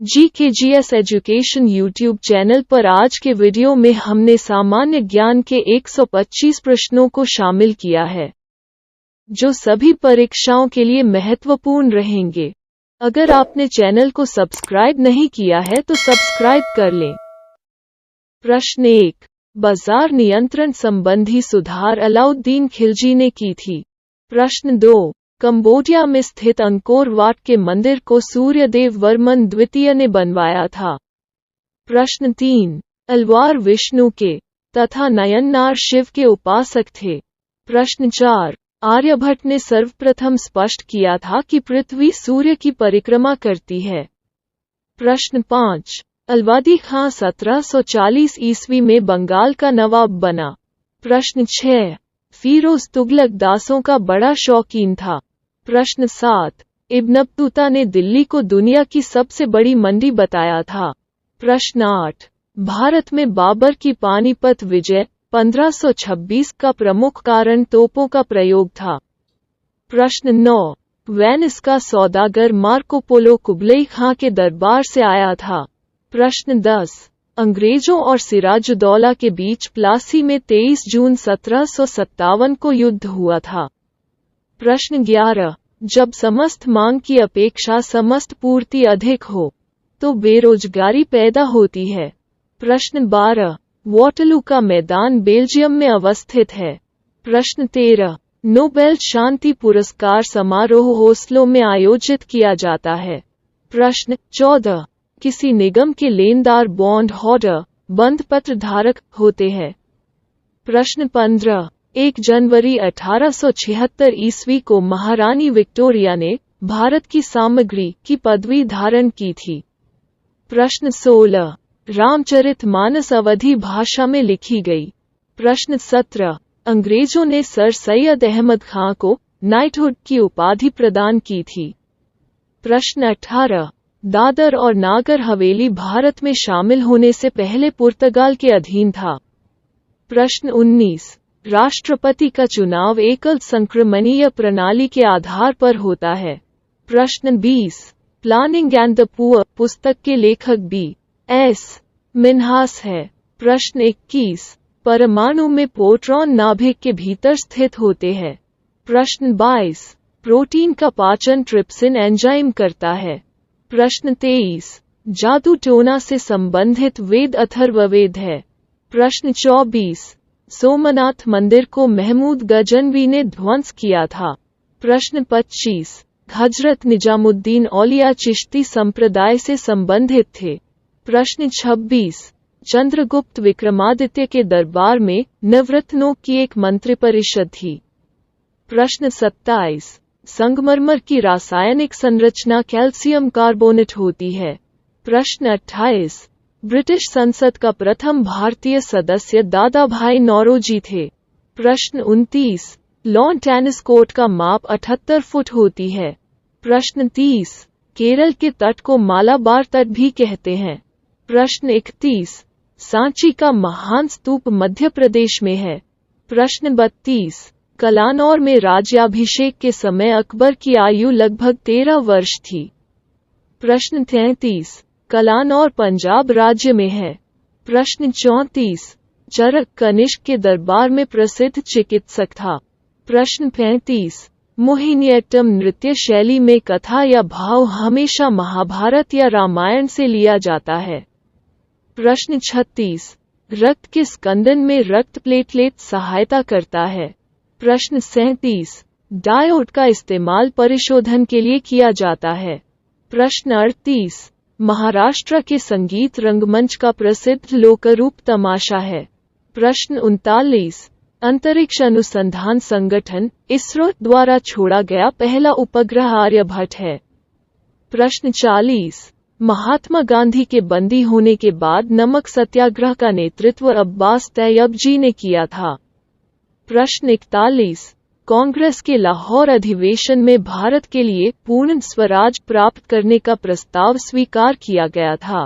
GKGS education YouTube channel पर आज के वीडियो में हमने सामान्य ज्ञान के 125 प्रश्नों को शामिल किया है, जो सभी परीक्षाओं के लिए महत्वपूर्ण रहेंगे। अगर आपने चैनल को सब्सक्राइब नहीं किया है तो सब्सक्राइब कर लें। प्रश्न 1, बाजार नियंत्रण संबंधी सुधार अलाउद्दीन खिलजी ने की थी। प्रश्न 2, कंबोडिया में स्थित अंकोर वाट के मंदिर को सूर्यदेव वर्मन द्वितीय ने बनवाया था। प्रश्न 3, अलवार विष्णु के तथा नयननार शिव के उपासक थे। प्रश्न 4, आर्यभट्ट ने सर्वप्रथम स्पष्ट किया था कि पृथ्वी सूर्य की परिक्रमा करती है। प्रश्न 5, अलावदी खां 1740 ईस्वी में बंगाल का नवाब बना। प्रश्न 6, फिरोज तुगलक दासों का बड़ा शौकीन था। प्रश्न 7, इब्न बतूता ने दिल्ली को दुनिया की सबसे बड़ी मंडी बताया था। प्रश्न 8, भारत में बाबर की पानीपत विजय 1526 का प्रमुख कारण तोपों का प्रयोग था। प्रश्न 9, वेनिस का सौदागर मार्को पोलो कुबलई खां के दरबार से आया था। प्रश्न 10, अंग्रेजों और सिराजुद्दौला के बीच प्लासी में 23 जून 1757 को युद्ध हुआ था। प्रश्न 11, जब समस्त मांग की अपेक्षा समस्त पूर्ति अधिक हो तो बेरोजगारी पैदा होती है। प्रश्न 12, वॉटरलू का मैदान बेल्जियम में अवस्थित है। प्रश्न 13, नोबेल शांति पुरस्कार समारोह ओस्लो में आयोजित किया जाता है। प्रश्न 14, किसी निगम के लेनदार बॉन्ड होल्डर बंध पत्र धारक होते हैं। प्रश्न 15, 1 जनवरी 1876 ईस्वी को महारानी विक्टोरिया ने भारत की सामग्री की पदवी धारण की थी। प्रश्न 16, रामचरितमानस अवधी भाषा में लिखी गई। प्रश्न 17, अंग्रेजों ने सर सैयद अहमद खां को नाइटहुड की उपाधि प्रदान की थी। प्रश्न 18, दादर और नागर हवेली भारत में शामिल होने से पहले पुर्तगाल के अधीन था। प्रश्न 19, राष्ट्रपति का चुनाव एकल संक्रमणीय प्रणाली के आधार पर होता है। प्रश्न 20, प्लानिंग एंड द पुअर पुस्तक के लेखक B.S. मिन्हास है। प्रश्न 21, परमाणु में प्रोटॉन नाभिक के भीतर स्थित होते हैं। प्रश्न 22, प्रोटीन का पाचन ट्रिप्सिन एंजाइम करता है। प्रश्न 23, जादू टोना से संबंधित वेद अथर्ववेद है। प्रश्न 24, सोमनाथ मंदिर को महमूद गजनवी ने ध्वंस किया था। प्रश्न 25, हजरत निजामुद्दीन औलिया चिश्ती संप्रदाय से संबंधित थे। प्रश्न 26, चंद्रगुप्त विक्रमादित्य के दरबार में नवरत्नों की एक मंत्रिपरिषद थी। प्रश्न 27, संगमरमर की रासायनिक संरचना कैल्शियम कार्बोनेट होती है। प्रश्न 28, ब्रिटिश संसद का प्रथम भारतीय सदस्य दादा भाई नौरोजी थे। प्रश्न 29, लॉन टेनिस कोर्ट का माप 78 फुट होती है। प्रश्न 30, केरल के तट को मालाबार तट भी कहते हैं। प्रश्न 31, सांची का महान स्तूप मध्य प्रदेश में है। प्रश्न 32, कलानौर में राज्याभिषेक के समय अकबर की आयु लगभग 13 वर्ष थी। प्रश्न 33, कलानौर पंजाब राज्य में है। प्रश्न 34, चरक कनिष्क के दरबार में प्रसिद्ध चिकित्सक था। प्रश्न 35, मोहिनीअट्टम नृत्य शैली में कथा या भाव हमेशा महाभारत या रामायण से लिया जाता है। प्रश्न 36, रक्त के स्कंदन में रक्त प्लेटलेट सहायता करता है। प्रश्न 37, डायोड का इस्तेमाल परिशोधन के लिए किया जाता है। प्रश्न 38, महाराष्ट्र के संगीत रंगमंच का प्रसिद्ध लोकरूप तमाशा है। प्रश्न 39, अंतरिक्ष अनुसंधान संगठन इसरो द्वारा छोड़ा गया पहला उपग्रह आर्यभट्ट है। प्रश्न 40, महात्मा गांधी के बंदी होने के बाद नमक सत्याग्रह का नेतृत्व अब्बास तैयब जी ने किया था। प्रश्न 41, कांग्रेस के लाहौर अधिवेशन में भारत के लिए पूर्ण स्वराज प्राप्त करने का प्रस्ताव स्वीकार किया गया था।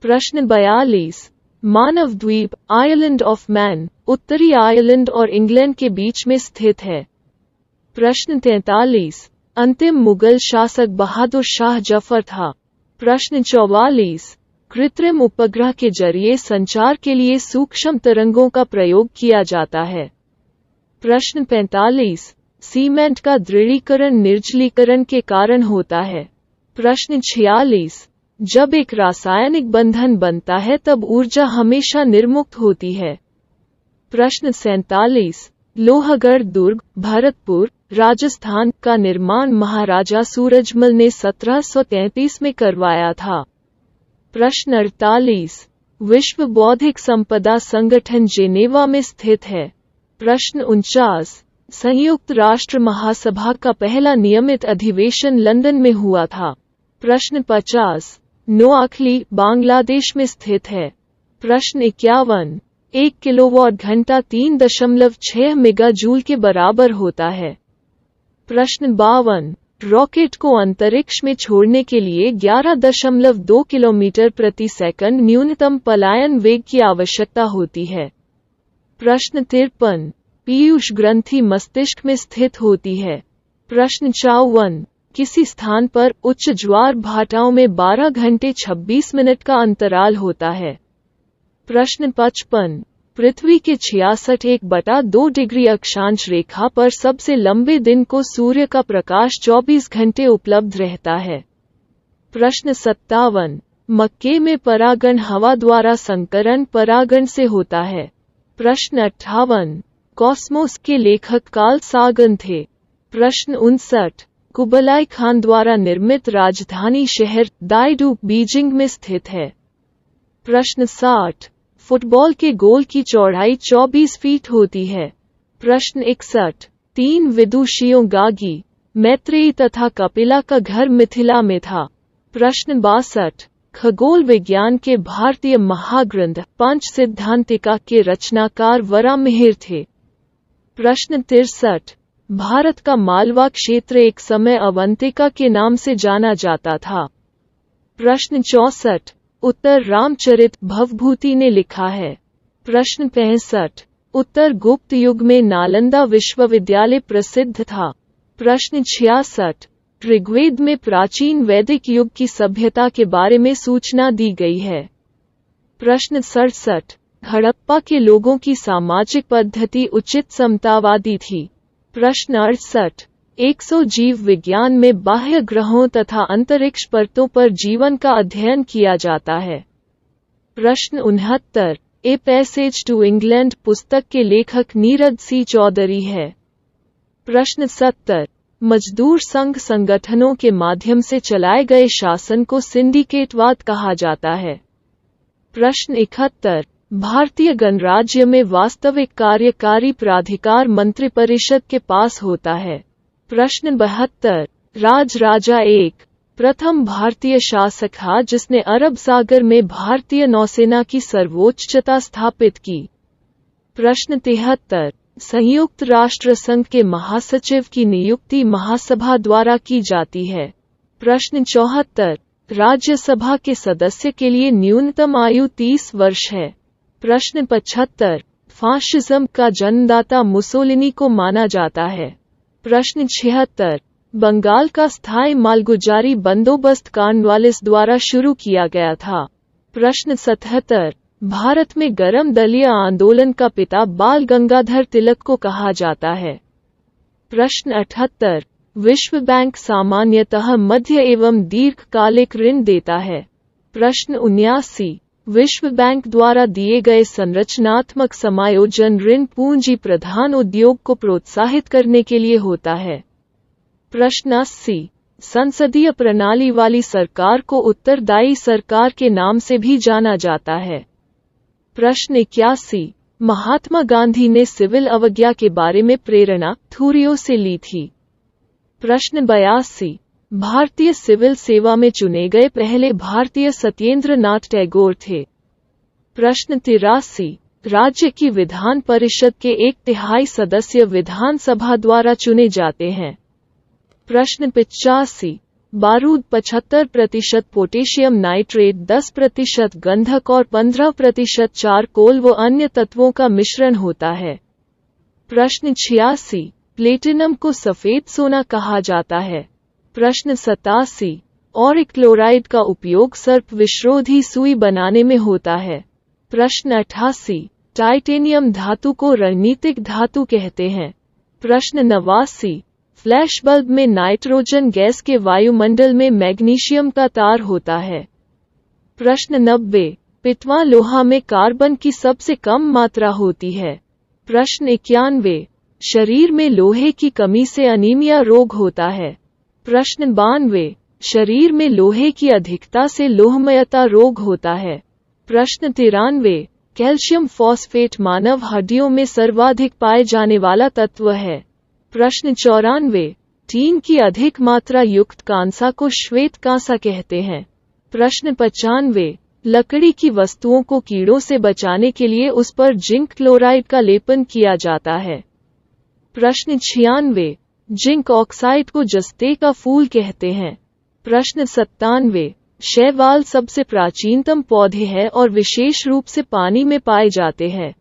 प्रश्न 42, मानव द्वीप आइलैंड ऑफ मैन उत्तरी आयरलैंड और इंग्लैंड के बीच में स्थित है। प्रश्न 43, अंतिम मुगल शासक बहादुर शाह जफर था। प्रश्न 44। कृत्रिम उपग्रह के जरिए संचार के लिए सूक्ष्म तरंगों का प्रयोग किया जाता है। प्रश्न 45। सीमेंट का दृढ़ीकरण निर्जलीकरण के कारण होता है। प्रश्न 46। जब एक रासायनिक बंधन बनता है तब ऊर्जा हमेशा निर्मुक्त होती है। प्रश्न 47। लोहगढ़ दुर्ग, भरतपुर, राजस्थान का निर्माण महाराजा सूरजमल ने 1733 में करवाया था। प्रश्न 48। विश्व बौद्धिक संपदा संगठन जेनेवा में स्थित है। प्रश्न 49। संयुक्त राष्ट्र महासभा का पहला नियमित अधिवेशन लंदन में हुआ था। प्रश्न 50। नोआखली बांग्लादेश में स्थित है। प्रश्न 51। 1 किलोवाट घंटा 3.6 मेगाजूल के बराबर होता है। प्रश्न 52। रॉकेट को अंतरिक्ष में छोड़ने के लिए 11.2 किलोमीटर प्रति सेकंड न्यूनतम पलायन वेग की आवश्यकता होती है। प्रश्न 53। पीयूष ग्रंथि मस्तिष्क में स्थित होती है। प्रश्न 54। किसी स्थान पर उच्च ज्वार भाटाओं में 12 घंटे 26 मिनट का अंतराल होता है। प्रश्न 55। पृथ्वी के 66.2 डिग्री अक्षांश रेखा पर सबसे लंबे दिन को सूर्य का प्रकाश 24 घंटे उपलब्ध रहता है। प्रश्न 57। मक्के में परागण हवा द्वारा संकरण परागण से होता है। प्रश्न 58। कॉस्मोस के लेखक कार्ल सागन थे। प्रश्न 59। कुबलाई खान द्वारा निर्मित राजधानी शहर दाइडू बीजिंग में स्थित है। प्रश्न 60। फुटबॉल के गोल की चौड़ाई 24 फीट होती है। प्रश्न 61। 3 विदुषियों गागी, मैत्रेयी तथा कपिला का घर मिथिला में था। प्रश्न 62। खगोल विज्ञान के भारतीय महाग्रंथ पंच सिद्धांतिका के रचनाकार वराहमिहिर थे। प्रश्न 63। भारत का मालवा क्षेत्र एक समय अवंतिका के नाम से जाना जाता था। प्रश्न 64। उत्तर रामचरित भवभूति ने लिखा है। प्रश्न 65। उत्तर गुप्त युग में नालंदा विश्वविद्यालय प्रसिद्ध था। प्रश्न 66। ऋग्वेद में प्राचीन वैदिक युग की सभ्यता के बारे में सूचना दी गई है। प्रश्न 67। हड़प्पा के लोगों की सामाजिक पद्धति उचित समतावादी थी। प्रश्न 68। 100 जीव विज्ञान में बाह्य ग्रहों तथा अंतरिक्ष परतों पर जीवन का अध्ययन किया जाता है। प्रश्न 69। ए पैसेज टू इंग्लैंड पुस्तक के लेखक नीरज सी चौधरी है। प्रश्न 70। मजदूर संघ संगठनों के माध्यम से चलाए गए शासन को सिंडिकेटवाद कहा जाता है। प्रश्न 71। भारतीय गणराज्य में वास्तविक कार्यकारी प्राधिकार मंत्रिपरिषद के पास होता है। प्रश्न 72। राजा एक प्रथम भारतीय शासक था जिसने अरब सागर में भारतीय नौसेना की सर्वोच्चता स्थापित की। प्रश्न 73। संयुक्त राष्ट्र संघ के महासचिव की नियुक्ति महासभा द्वारा की जाती है। प्रश्न 74। राज्यसभा के सदस्य के लिए न्यूनतम आयु 30 वर्ष है। प्रश्न 75। फाशिज्म का जन्मदाता मुसोलिनी को माना जाता है। प्रश्न 76। बंगाल का स्थायी मालगुजारी बंदोबस्त कॉर्नवालिस द्वारा शुरू किया गया था। प्रश्न 77। भारत में गरम दलिया आंदोलन का पिता बाल गंगाधर तिलक को कहा जाता है। प्रश्न 78। विश्व बैंक सामान्यतः मध्य एवं दीर्घकालिक ऋण देता है। प्रश्न 79। विश्व बैंक द्वारा दिए गए संरचनात्मक समायोजन ऋण पूंजी प्रधान उद्योग को प्रोत्साहित करने के लिए होता है। प्रश्न 80। संसदीय प्रणाली वाली सरकार को उत्तरदायी सरकार के नाम से भी जाना जाता है। प्रश्न 81। महात्मा गांधी ने सिविल अवज्ञा के बारे में प्रेरणा थूरियो से ली थी। प्रश्न 82। भारतीय सिविल सेवा में चुने गए पहले भारतीय सत्येंद्र नाथ टैगोर थे। प्रश्न 83। राज्य की विधान परिषद के 1/3 सदस्य विधानसभा द्वारा चुने जाते हैं। प्रश्न 85। बारूद 75% पोटेशियम नाइट्रेट 10% गंधक और 15% चारकोल व अन्य तत्वों का मिश्रण होता है। प्रश्न 86। प्लेटिनम को सफेद सोना कहा जाता है। प्रश्न 87। ऑरिक क्लोराइड का उपयोग सर्प विषरोधी सुई बनाने में होता है। प्रश्न 88। टाइटेनियम धातु को रणनीतिक धातु कहते हैं। प्रश्न 89। फ्लैश बल्ब में नाइट्रोजन गैस के वायुमंडल में मैग्नीशियम का तार होता है। प्रश्न 90। पिटवा लोहा में कार्बन की सबसे कम मात्रा होती है। प्रश्न 91। शरीर में लोहे की कमी से अनीमिया रोग होता है। प्रश्न 92। शरीर में लोहे की अधिकता से लोहमयता रोग होता है। प्रश्न 93। कैल्शियम फॉस्फेट मानव हड्डियों में सर्वाधिक पाए जाने वाला तत्व है। प्रश्न 94। टीन की अधिक मात्रा युक्त कांसा को श्वेत कांसा कहते हैं। प्रश्न 95। लकड़ी की वस्तुओं को कीड़ों से बचाने के लिए उस पर जिंक क्लोराइड का लेपन किया जाता है। प्रश्न 96। जिंक ऑक्साइड को जस्ते का फूल कहते हैं। प्रश्न 97। शैवाल सबसे प्राचीनतम पौधे हैं और विशेष रूप से पानी में पाए जाते हैं।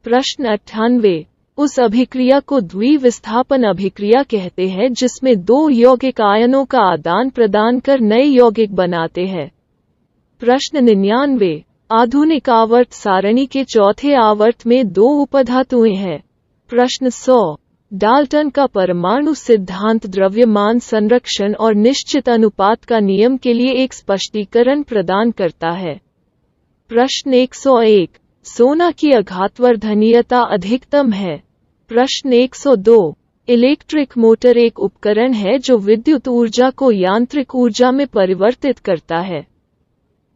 प्रश्न 98। उस अभिक्रिया को द्विविस्थापन अभिक्रिया कहते हैं जिसमें दो यौगिक आयनों का आदान प्रदान कर नए यौगिक बनाते हैं। प्रश्न 99। आधुनिक आवर्त सारणी के चौथे आवर्त में दो उपधातुएं हैं। प्रश्न 100। डाल्टन का परमाणु सिद्धांत द्रव्यमान संरक्षण और निश्चित अनुपात का नियम के लिए एक स्पष्टीकरण प्रदान करता है। प्रश्न 101। सोना की आघातवर्धनीयता अधिकतम है। प्रश्न 102। इलेक्ट्रिक मोटर एक उपकरण है जो विद्युत ऊर्जा को यांत्रिक ऊर्जा में परिवर्तित करता है।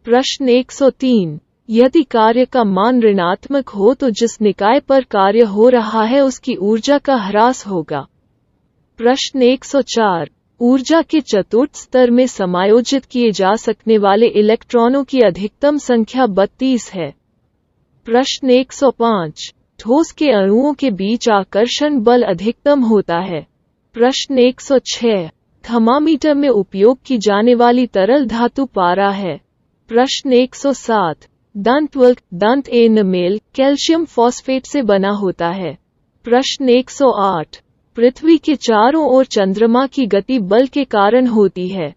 प्रश्न 103। यदि कार्य का मान ऋणात्मक हो तो जिस निकाय पर कार्य हो रहा है उसकी ऊर्जा का ह्रास होगा। प्रश्न 104। ऊर्जा के चतुर्थ स्तर में समायोजित किए जा सकने वाले इलेक्ट्रॉनों की अधिकतम संख्या 32 है। प्रश्न 105। ठोस के अणुओं के बीच आकर्षण बल अधिकतम होता है। प्रश्न 106। थर्मामीटर में उपयोग की जाने वाली तरल धातु पारा है। प्रश्न 107। दंतवल्क दंत एनमेल कैल्शियम फॉस्फेट से बना होता है। प्रश्न 108। पृथ्वी के चारों ओर चंद्रमा की गति बल के कारण होती है।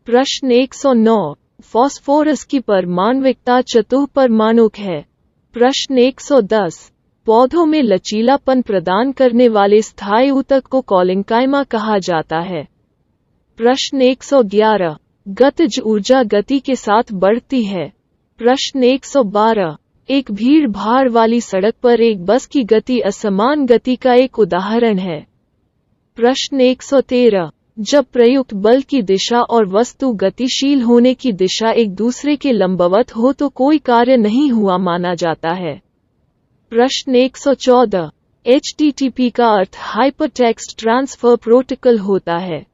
प्रश्न 109। फॉस्फोरस की परमाण्विकता चतुःपरमाणुक है। प्रश्न 110। पौधों में लचीलापन प्रदान करने वाले स्थायी ऊतक को कॉलिंकाइमा कहा जाता है। प्रश्न 111। गतिज ऊर्जा गति के साथ बढ़ती है। प्रश्न 112। एक भीड़ भाड़ वाली सड़क पर एक बस की गति असमान गति का एक उदाहरण है। प्रश्न 113। जब प्रयुक्त बल की दिशा और वस्तु गतिशील होने की दिशा एक दूसरे के लंबवत हो तो कोई कार्य नहीं हुआ माना जाता है। प्रश्न 114। HTTP का अर्थ हाइपरटेक्स्ट ट्रांसफर प्रोटोकॉल होता है।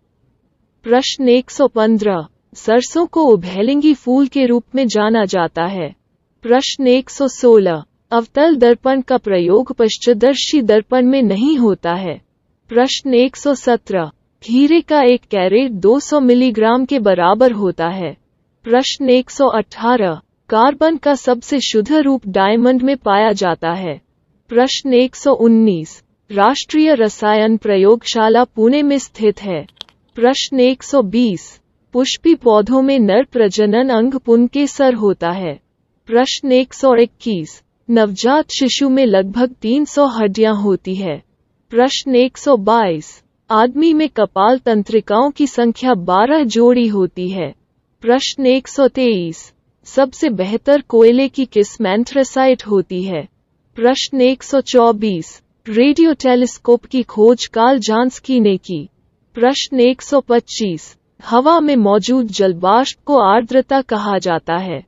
प्रश्न 115। सरसों को उभयलिंगी फूल के रूप में जाना जाता है। प्रश्न 116। अवतल दर्पण का प्रयोग पश्चदर्शी दर्पण में नहीं होता है। प्रश्न 117। हीरे का एक कैरेट 200 मिलीग्राम के बराबर होता है। प्रश्न 118। कार्बन का सबसे शुद्ध रूप डायमंड में पाया जाता है। प्रश्न 119। राष्ट्रीय रसायन प्रयोगशाला पुणे में स्थित है। प्रश्न 120। पुष्पी पौधों में नर प्रजनन अंग पुंकेसर होता है। प्रश्न 121। नवजात शिशु में लगभग 300 हड्डियां होती है। प्रश्न 122। आदमी में कपाल तंत्रिकाओं की संख्या 12 जोड़ी होती है। प्रश्न 123। सबसे बेहतर कोयले की किस्म एंथ्रेसाइट होती है। प्रश्न 124। रेडियो टेलीस्कोप की खोज कार्ल जांस्की ने की। प्रश्न 125। हवा में मौजूद जलवाष्प को आर्द्रता कहा जाता है।